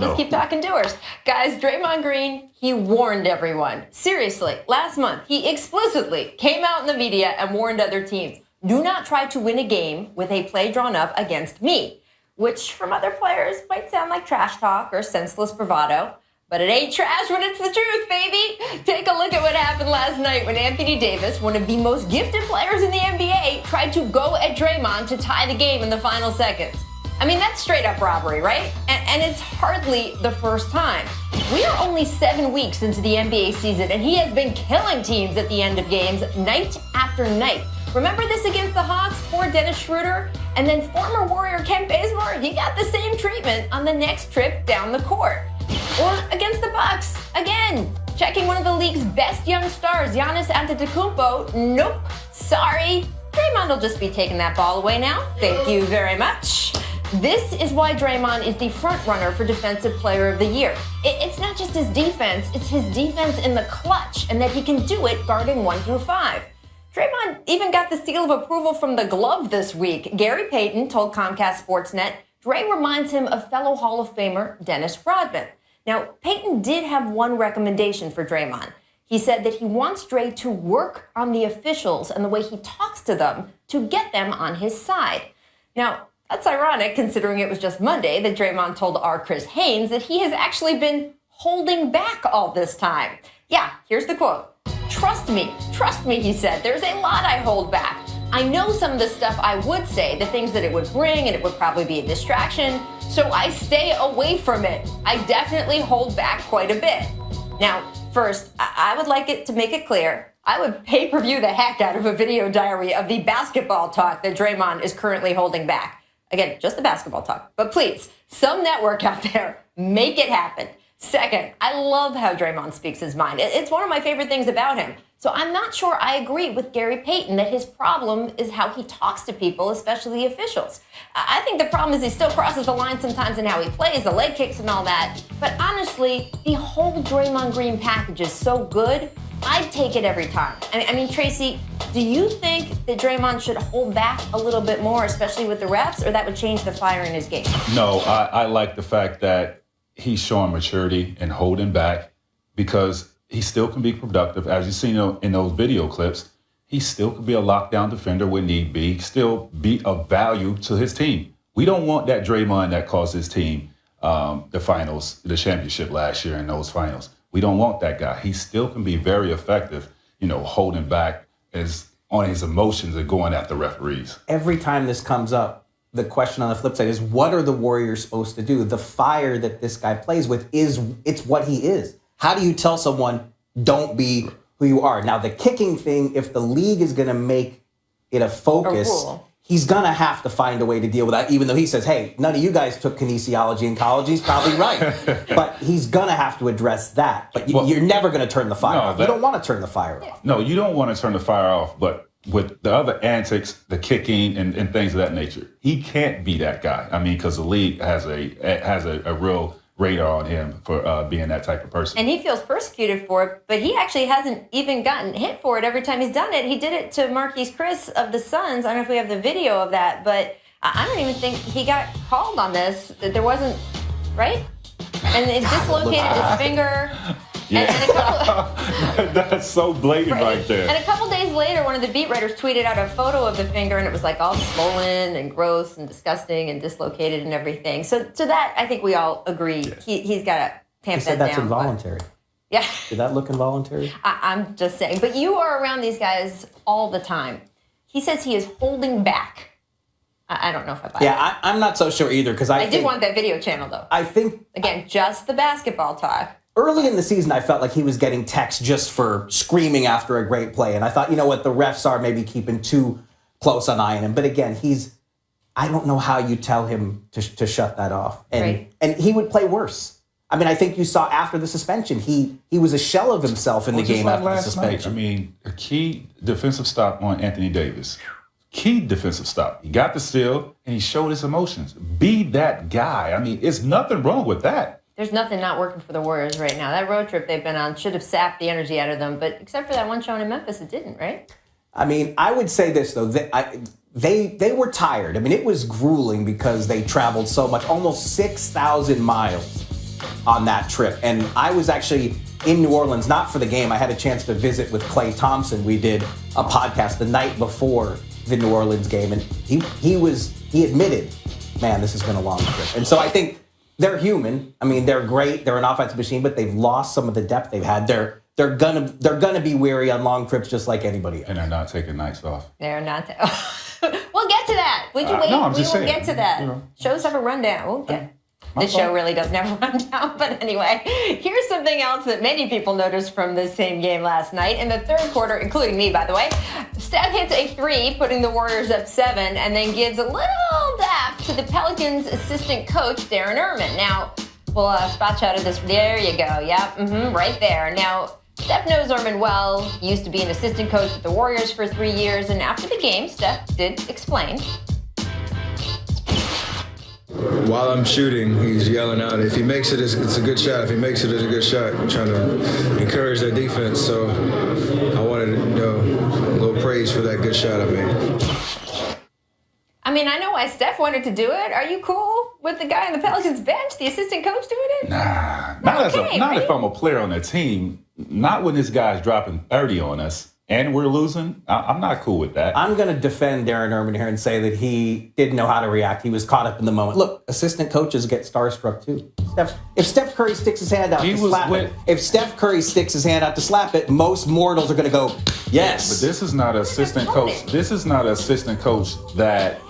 Just keep talking doers. Guys, Draymond Green, he warned everyone. Seriously, last month, he explicitly came out in the media and warned other teams, do not try to win a game with a play drawn up against me, which from other players might sound like trash talk or senseless bravado. But it ain't trash when it's the truth, baby. Take a look at what happened last night when Anthony Davis, one of the most gifted players in the NBA, tried to go at Draymond to tie the game in the final seconds. I mean, that's straight up robbery, right? And it's hardly the first time. We are only 7 weeks into the NBA season, and he has been killing teams at the end of games night after night. Remember this against the Hawks? Poor Dennis Schroeder? And then former Warrior Kent Bazemore, he got the same treatment on the next trip down the court. Or against the Bucks, again, checking one of the league's best young stars, Giannis Antetokounmpo. Nope, sorry. Draymond will just be taking that ball away now. Thank you very much. This is why Draymond is the front runner for Defensive Player of the Year. It's not just his defense, it's his defense in the clutch, and that he can do it guarding 1 through 5. Draymond even got the seal of approval from the glove this week. Gary Payton told Comcast Sportsnet, Dre reminds him of fellow Hall of Famer Dennis Rodman. Now, Payton did have one recommendation for Draymond. He said that he wants Dre to work on the officials and the way he talks to them to get them on his side. Now, that's ironic considering it was just Monday that Draymond told our Chris Haynes that he has actually been holding back all this time. Yeah, here's the quote. Trust me, he said. There's a lot I hold back. I know some of the stuff I would say, the things that it would bring, and it would probably be a distraction, so I stay away from it. I definitely hold back quite a bit. Now, first, I would like it to make it clear, I would pay-per-view the heck out of a video diary of the basketball talk that Draymond is currently holding back. Again, just the basketball talk. But please, some network out there, make it happen. Second, I love how Draymond speaks his mind. It's one of my favorite things about him. So I'm not sure I agree with Gary Payton that his problem is how he talks to people, especially the officials. I think the problem is he still crosses the line sometimes in how he plays, the leg kicks and all that. But honestly, the whole Draymond Green package is so good, I'd take it every time. I mean, Tracy, do you think that Draymond should hold back a little bit more, especially with the refs, or that would change the fire in his game? No, I like the fact that he's showing maturity and holding back because he still can be productive. As you've seen in those video clips, he still can be a lockdown defender when need be, still be of value to his team. We don't want that Draymond that cost his team the finals, the championship last year in those finals. We don't want that guy. He still can be very effective, holding back on his emotions and going after referees. Every time this comes up, the question on the flip side is, what are the Warriors supposed to do? The fire that this guy plays with it's what he is. How do you tell someone, don't be who you are? Now, the kicking thing, if the league is going to make it a focus, he's going to have to find a way to deal with that, even though he says, hey, none of you guys took kinesiology in college. He's probably right. But he's going to have to address that. But you're never going to turn the fire off. You don't want to turn the fire off. No, you don't want to turn the fire off, but with the other antics, the kicking and things of that nature, he can't be that guy. I mean, because the league has a real radar on him for being that type of person. And he feels persecuted for it, but he actually hasn't even gotten hit for it every time he's done it. He did it to Marquise Chris of the Suns. I don't know if we have the video of that, but I don't even think he got called on this. There wasn't, right? And it dislocated his finger. Yeah. And a couple, that's so blatant right there. And a couple days later, one of the beat writers tweeted out a photo of the finger, and it was like all swollen and gross and disgusting and dislocated and everything. So that, I think we all agree, he's got to tamp that down. He said that's involuntary. Yeah. Did that look involuntary? I'm just saying. But you are around these guys all the time. He says he is holding back. I don't know if I buy it. Yeah, I'm not so sure either. Because I did want that video channel, though. I think... Again, just the basketball talk. Early in the season, I felt like he was getting texts just for screaming after a great play. And I thought, you know what, the refs are maybe keeping too close an eye on him. But again, I don't know how you tell him to shut that off. And he would play worse. I mean, I think you saw after the suspension, he was a shell of himself in the game after the suspension. I mean, a key defensive stop on Anthony Davis. Key defensive stop. He got the steal, and he showed his emotions. Be that guy. I mean, it's nothing wrong with that. There's nothing not working for the Warriors right now. That road trip they've been on should have sapped the energy out of them, but except for that one showing in Memphis, it didn't, right? I mean, I would say this, though. They were tired. I mean, it was grueling because they traveled so much, almost 6,000 miles on that trip. And I was actually in New Orleans, not for the game. I had a chance to visit with Klay Thompson. We did a podcast the night before the New Orleans game, and he admitted, man, this has been a long trip. And so I think they're human. I mean, they're great. They're an offensive machine, but they've lost some of the depth they've had. They're gonna be weary on long trips just like anybody else. And they're not taking nights off. They're not. We'll get to that. Would you wait? No, I'm We just will saying, get to that. you know. Shows have a rundown. We'll get. This show really doesn't have a rundown. But anyway, here's something else that many people noticed from this same game last night. In the third quarter, including me, by the way, Steph hits a 3, putting the Warriors up 7, and then gives a little dap to the Pelicans' assistant coach, Darren Erman. Now, we'll spot shot of this. There you go. Yep, right there. Now, Steph knows Erman well. He used to be an assistant coach with the Warriors for 3 years. And after the game, Steph did explain. While I'm shooting, he's yelling out, if he makes it, it's a good shot. If he makes it, it's a good shot. I'm trying to encourage their defense. So I wanted a little praise for that good shot I made. I mean, I know why Steph wanted to do it. Are you cool with the guy on the Pelicans bench, the assistant coach doing it? Nah, not right? if I'm a player on the team. Not when this guy's dropping 30 on us and we're losing. I'm not cool with that. I'm going to defend Darren Erman here and say that he didn't know how to react. He was caught up in the moment. Look, assistant coaches get starstruck too. If Steph Curry sticks his hand out to slap it, if Steph Curry sticks his hand out to slap it, most mortals are going to go, yes. But this is not an assistant coach. This is not an assistant coach that,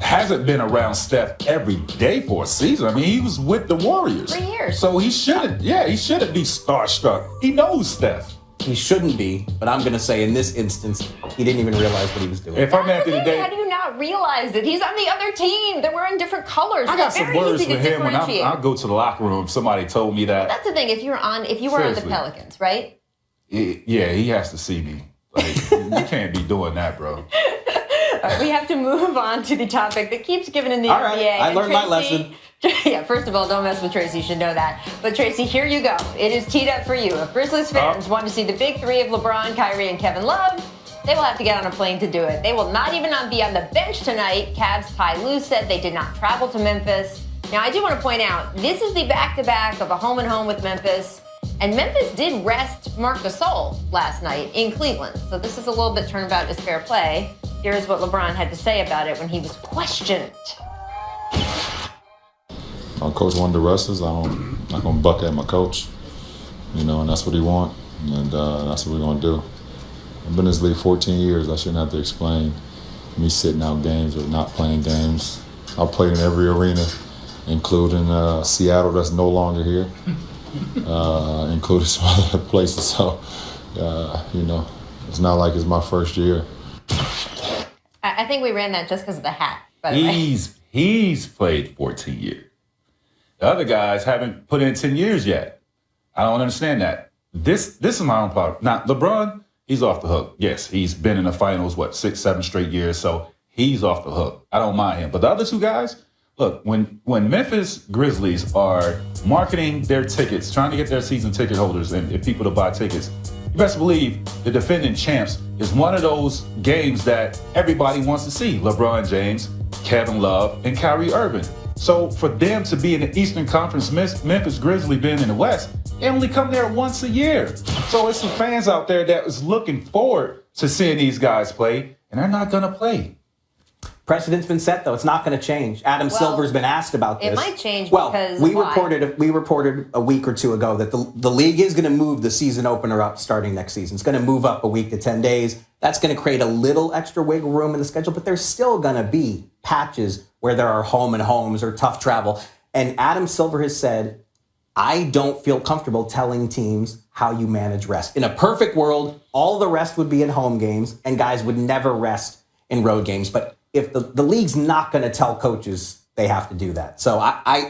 hasn't been around Steph every day for a season. I mean, he was with the Warriors. 3 years. So he shouldn't be starstruck. He knows Steph. He shouldn't be, but I'm going to say in this instance, he didn't even realize what he was doing. If I'm Anthony How Davis, do you not realize it? He's on the other team. They're wearing different colors. I got It's some very words easy for to him when differentiate. I'll go to the locker room. Somebody told me that. That's the thing. If you were on the Seriously. Pelicans, right? Yeah, he has to see me. Like, you can't be doing that, bro. All right, we have to move on to the topic that keeps giving in the All NBA. right, I And learned my Tracy- lesson. Yeah, first of all, don't mess with Tracy. You should know that. But Tracy, here you go. It is teed up for you. If Grizzlies fans want to see the big three of LeBron, Kyrie, and Kevin Love, they will have to get on a plane to do it. They will not even be on the bench tonight. Cavs' Ty Lue said they did not travel to Memphis. Now, I do want to point out, this is the back-to-back of a home-and-home with Memphis. And Memphis did rest Marc Gasol last night in Cleveland. So this is a little bit turnabout as fair play. Here's what LeBron had to say about it when he was questioned. My coach wanted to rest us. I'm not going to buck at my coach, and that's what he wants, and that's what we're going to do. I've been in this league 14 years. I shouldn't have to explain me sitting out games or not playing games. I've played in every arena, including Seattle that's no longer here, including some other places. So, it's not like it's my first year. I think we ran that just because of the hat, by the way. He's played 14 years. The other guys haven't put in 10 years yet. I don't understand that. This is my own problem. Now, LeBron, he's off the hook. Yes, he's been in the finals, 6, 7 straight years, so he's off the hook. I don't mind him. But the other two guys, look, when Memphis Grizzlies are marketing their tickets, trying to get their season ticket holders and people to buy tickets, you best believe the defending champs is one of those games that everybody wants to see. LeBron James, Kevin Love, and Kyrie Irving. So for them to be in the Eastern Conference, Memphis Grizzlies being in the West, they only come there once a year. So it's some fans out there that is looking forward to seeing these guys play, and they're not going to play. Precedent's been set, though. It's not going to change. Adam Silver's been asked about this. It might change well, because we why? reported a week or two ago that the league is going to move the season opener up starting next season. It's going to move up a week to 10 days. That's going to create a little extra wiggle room in the schedule, but there's still going to be patches where there are home and homes or tough travel. And Adam Silver has said, I don't feel comfortable telling teams how you manage rest. In a perfect world, all the rest would be in home games and guys would never rest in road games. But if the league's not going to tell coaches, they have to do that. So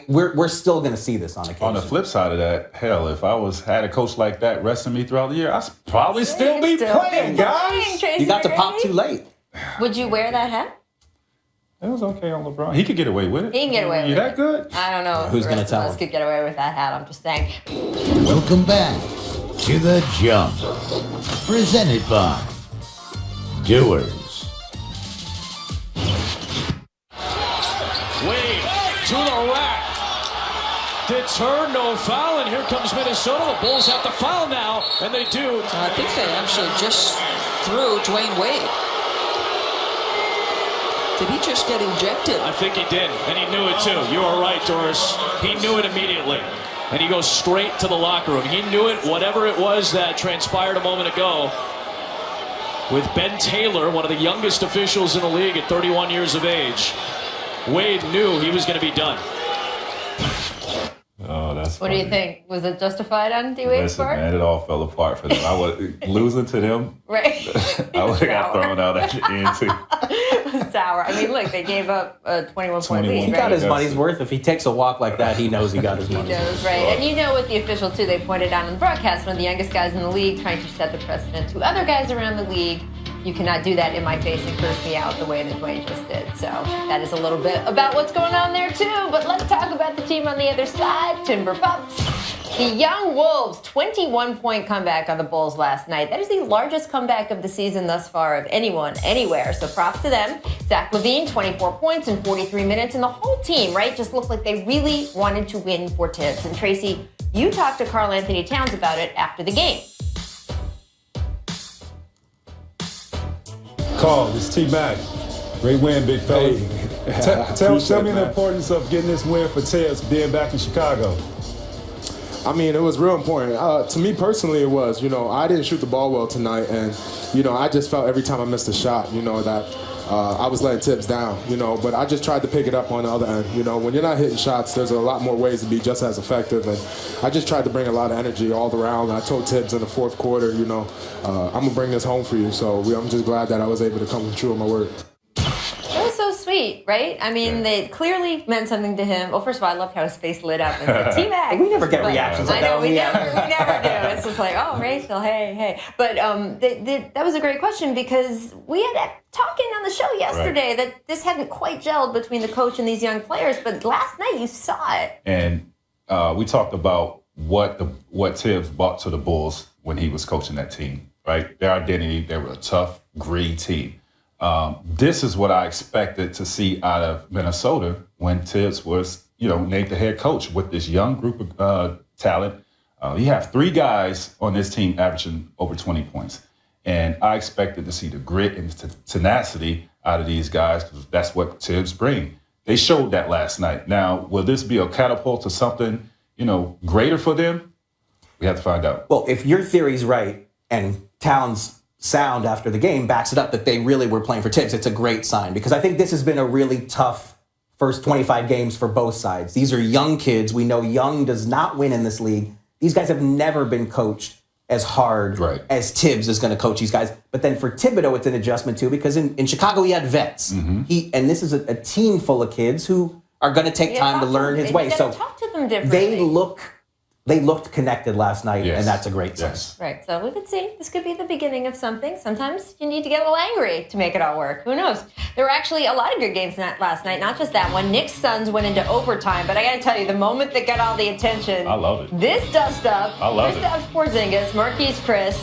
we're still going to see this on occasion. On the flip side of that, hell, if I had a coach like that resting me throughout the year, I'd probably still be playing, guys. Tracy You got to pop McGrady. too late. Would you wear that hat? It was okay on LeBron. He could get away with it. He can get away with You it. that good? I don't know. Who's the gonna rest tell of us him? could get away with that hat. I'm just saying. Welcome back to The Jump. Presented by Doers. Wade to the rack. Gets her, no foul, and here comes Minnesota. The Bulls have to foul now, and they do. I think they actually just threw Dwayne Wade. Did he just get ejected? I think he did, and he knew it too. You are right, Doris. He knew it immediately. And he goes straight to the locker room. He knew it, whatever it was that transpired a moment ago. With Ben Taylor, one of the youngest officials in the league at 31 years of age, Wade knew he was going to be done. Oh, that's What do you think? Was it justified on D-Wade's Listen, part? man, it all fell apart for them. I was losing to them. Right. I would have got thrown out at the end too. Sour. I mean, look, they gave up a 21-point lead, He right? got his money's worth. If he takes a walk like that, he knows he got his money's He knows, worth. right? And you know, with the official too, they pointed out on the broadcast, one of the youngest guys in the league, trying to set the precedent to other guys around the league. You cannot do that in my face and curse me out the way that Dwayne just did. So that is a little bit about what's going on there too. But let's talk about the team on the other side, Timber Pups. The Young Wolves, 21-point comeback on the Bulls last night. That is the largest comeback of the season thus far of anyone, anywhere. So props to them. Zach LaVine, 24 points in 43 minutes. And the whole team, right, just looked like they really wanted to win for Tibbs. And Tracy, you talked to Karl Anthony Towns about it after the game. Carl, it's T-Mac. Great win, big fella. Tell me the importance of getting this win for Tibbs being back in Chicago. I mean, it was real important. To me personally, it was. You know, I didn't shoot the ball well tonight, and, you know, I just felt every time I missed a shot, you know, that I was letting Tibbs down, you know, but I just tried to pick it up on the other end. You know, when you're not hitting shots, there's a lot more ways to be just as effective, and I just tried to bring a lot of energy all around. I told Tibbs in the fourth quarter, you know, I'm going to bring this home for you, so I'm just glad that I was able to come true on my word. That was so sweet, right? I mean, they clearly meant something to him. Well, first of all, I loved how his face lit up and said, T-Mac. We never get reactions like I know, that. we never do. It's just like, oh, Rachel, hey. But that was a great question because we had that talking on the show yesterday that this hadn't quite gelled between the coach and these young players, but last night you saw it. And we talked about what Tibbs brought to the Bulls when he was coaching that team, right? Their identity, they were a tough, gritty team. This is what I expected to see out of Minnesota when Tibbs was, named the head coach with this young group of talent. You have 3 guys on this team averaging over 20 points. And I expected to see the grit and tenacity out of these guys because that's what Tibbs bring. They showed that last night. Now, will this be a catapult to something, greater for them? We have to find out. Well, if your theory's right and Towns' sound after the game backs it up that they really were playing for Tibbs, it's a great sign because I think this has been a really tough first 25 games for both sides. These are young kids. We know young does not win in this league. These guys have never been coached as hard as Tibbs is going to coach these guys. But then for Thibodeau, it's an adjustment too because in Chicago he had vets. Mm-hmm. And this is a team full of kids who are going to take time to learn his way. So talk to them differently. They looked connected last night, and that's a great sign. Yes. Right, so we could see this could be the beginning of something. Sometimes you need to get a little angry to make it all work. Who knows? There were actually a lot of good games last night, not just that one. Knicks Suns went into overtime, but I got to tell you, the moment that got all the attention, I love it. This dust up. I love it. Kristaps Porzingis, Marquise Chris,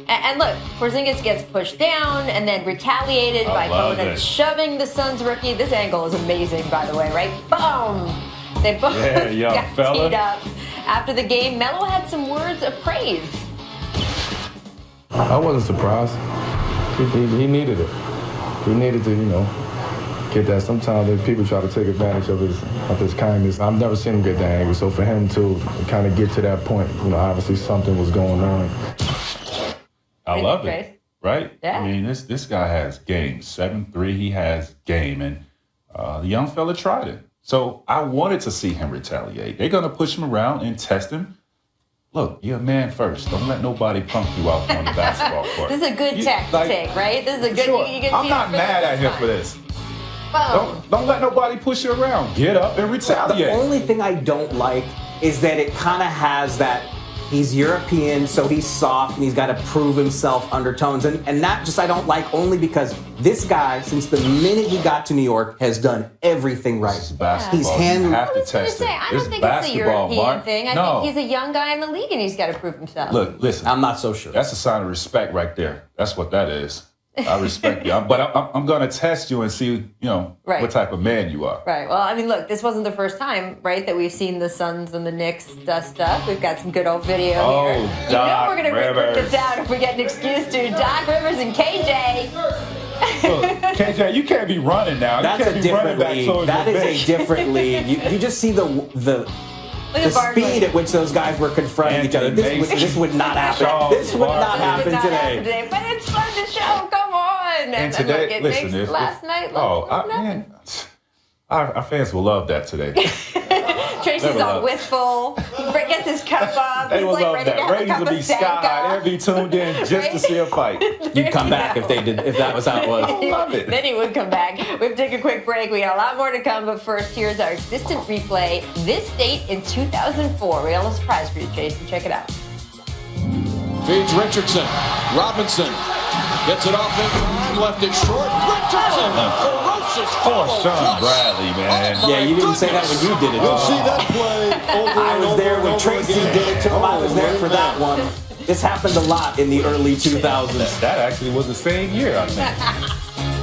and look, Porzingis gets pushed down and then retaliated by Conan shoving the Suns rookie. This angle is amazing, by the way, right? Boom! They both got teed up. After the game, Melo had some words of praise. I wasn't surprised. He needed it. He needed to, get that. Sometimes people try to take advantage of his kindness. I've never seen him get that angry. So for him to kind of get to that point, obviously something was going on. I love it. Right? Yeah. I mean, this guy has game. 7'3", he has game. And the young fella tried it. So I wanted to see him retaliate. They're going to push him around and test him. Look, you're a man first. Don't let nobody punk you out on the basketball court. This is a good tactic, right? This is a good. Sure. You get I'm not mad at him for this. Don't let nobody push you around. Get up and retaliate. The only thing I don't like is that it kind of has that he's European, so he's soft and he's got to prove himself undertones. And that just I don't like only because this guy, since the minute he got to New York, has done everything right. This is basketball. He's handled. You have to test it. I don't think it's a European thing. I think he's a young guy in the league and he's got to prove himself. Look, listen. I'm not so sure. That's a sign of respect right there. That's what that is. I respect you. But I'm going to test you and see, Right. what type of man you are. Right. Well, I mean, look, this wasn't the first time, right, that we've seen the Suns and the Knicks stuff. We've got some good old video here. You know we're going to rip this out if we get an excuse to. Doc Rivers and KJ. Look, KJ, you can't be running now. That's you can't a be running different back league. towards That your is bench. a different league. You just see the speed at which those guys were confronting each other. This would not happen. This would not happen today. But it's fun to show. Come on. And today, look, it listen, makes last night look nothing. Our fans will love that today. Tracy's all wistful. He gets his cup up. They He's will like love ready to that. have a Ratings cup will be of sky high. They'll be tuned in just to see a fight. You'd come back if that was how it was. I love it. Then he would come back. We have to take a quick break. We got a lot more to come, but first, here's our distant replay. This date in 2004. We got a surprise for you, Jason. Check it out. Feeds Richardson. Robinson gets it off in time, left it short. Richardson, ferocious Oh, Sean Bradley, man. Yeah, you didn't say that when you did it. You'll see that play over I was there when Tracy did it to him. I was there for that one. This happened a lot in the early 2000s. That actually was the same year, I think.